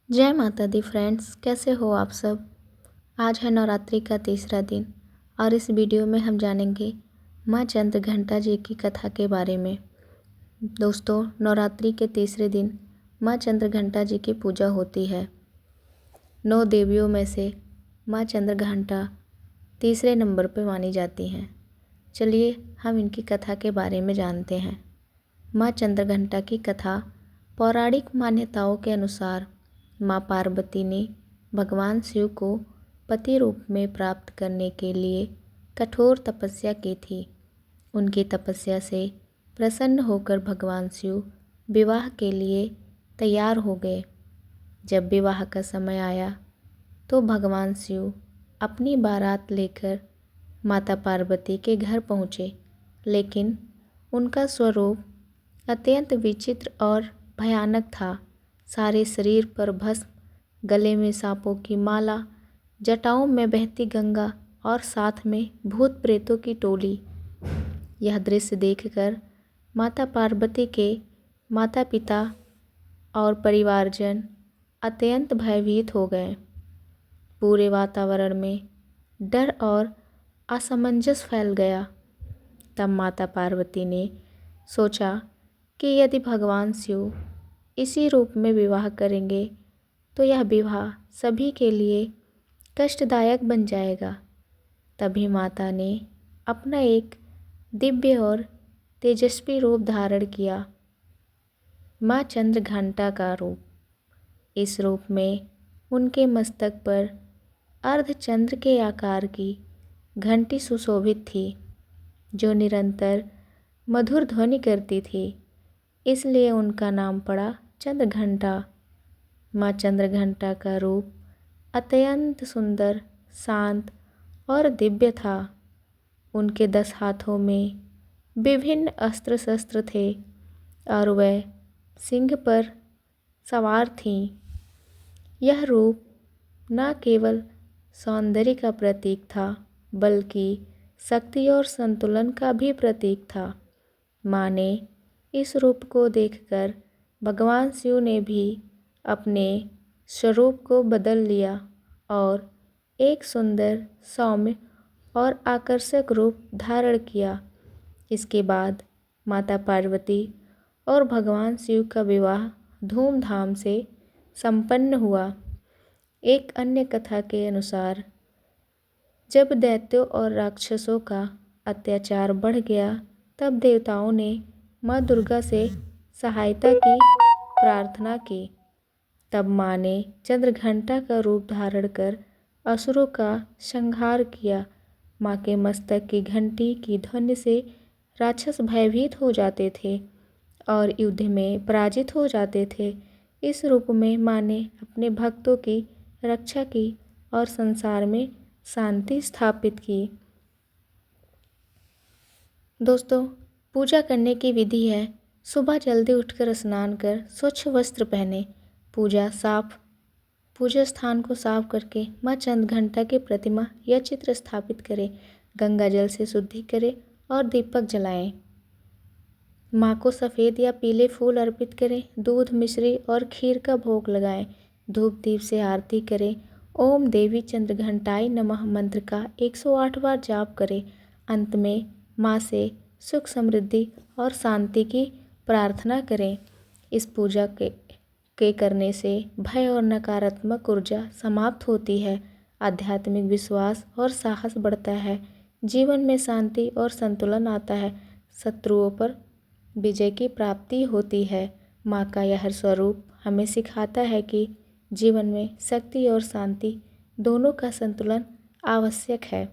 जय माता दी फ्रेंड्स, कैसे हो आप सब। आज है नवरात्रि का तीसरा दिन और इस वीडियो में हम जानेंगे माँ चंद्रघंटा जी की कथा के बारे में। दोस्तों, नवरात्रि के तीसरे दिन माँ चंद्रघंटा जी की पूजा होती है। 9 देवियों में से माँ चंद्रघंटा तीसरे नंबर पर मानी जाती हैं। चलिए हम इनकी कथा के बारे में जानते हैं। माँ चंद्रघंटा की कथा पौराणिक मान्यताओं के अनुसार माँ पार्वती ने भगवान शिव को पति रूप में प्राप्त करने के लिए कठोर तपस्या की थी। उनकी तपस्या से प्रसन्न होकर भगवान शिव विवाह के लिए तैयार हो गए। जब विवाह का समय आया तो भगवान शिव अपनी बारात लेकर माता पार्वती के घर पहुँचे, लेकिन उनका स्वरूप अत्यंत विचित्र और भयानक था। सारे शरीर पर भस्म, गले में सांपों की माला, जटाओं में बहती गंगा और साथ में भूत प्रेतों की टोली। यह दृश्य देखकर माता पार्वती के माता पिता और परिवारजन अत्यंत भयभीत हो गए। पूरे वातावरण में डर और असमंजस फैल गया। तब माता पार्वती ने सोचा कि यदि भगवान शिव इसी रूप में विवाह करेंगे तो यह विवाह सभी के लिए कष्टदायक बन जाएगा। तभी माता ने अपना एक दिव्य और तेजस्वी रूप धारण किया, माँ चंद्रघंटा का रूप। इस रूप में उनके मस्तक पर अर्धचंद्र के आकार की घंटी सुशोभित थी, जो निरंतर मधुर ध्वनि करती थी। इसलिए उनका नाम पड़ा चंद्रघंटा। माँ चंद्रघंटा का रूप अत्यंत सुंदर, शांत और दिव्य था। उनके 10 हाथों में विभिन्न अस्त्र शस्त्र थे और वह सिंह पर सवार थीं। यह रूप न केवल सौंदर्य का प्रतीक था, बल्कि शक्ति और संतुलन का भी प्रतीक था। माँ ने इस रूप को देखकर भगवान शिव ने भी अपने स्वरूप को बदल लिया और एक सुंदर, सौम्य और आकर्षक रूप धारण किया। इसके बाद माता पार्वती और भगवान शिव का विवाह धूमधाम से संपन्न हुआ। एक अन्य कथा के अनुसार जब दैत्यों और राक्षसों का अत्याचार बढ़ गया, तब देवताओं ने माँ दुर्गा से सहायता की प्रार्थना की। तब माँ ने चंद्रघंटा का रूप धारण कर असुरों का संहार किया। माँ के मस्तक की घंटी की ध्वनि से राक्षस भयभीत हो जाते थे और युद्ध में पराजित हो जाते थे। इस रूप में माँ ने अपने भक्तों की रक्षा की और संसार में शांति स्थापित की। दोस्तों, पूजा करने की विधि है। सुबह जल्दी उठकर स्नान कर स्वच्छ वस्त्र पहने। पूजा स्थान को साफ करके माँ चंद्रघंटा की प्रतिमा या चित्र स्थापित करें। गंगा जल से शुद्धि करें और दीपक जलाएं। माँ को सफ़ेद या पीले फूल अर्पित करें। दूध, मिश्री और खीर का भोग लगाएं। धूप दीप से आरती करें। ओम देवी चंद्रघंटाय नमः मंत्र का 108 बार जाप करें। अंत में माँ से सुख, समृद्धि और शांति की प्रार्थना करें। इस पूजा के करने से भय और नकारात्मक ऊर्जा समाप्त होती है। आध्यात्मिक विश्वास और साहस बढ़ता है। जीवन में शांति और संतुलन आता है। शत्रुओं पर विजय की प्राप्ति होती है। माँ का यह स्वरूप हमें सिखाता है कि जीवन में शक्ति और शांति दोनों का संतुलन आवश्यक है।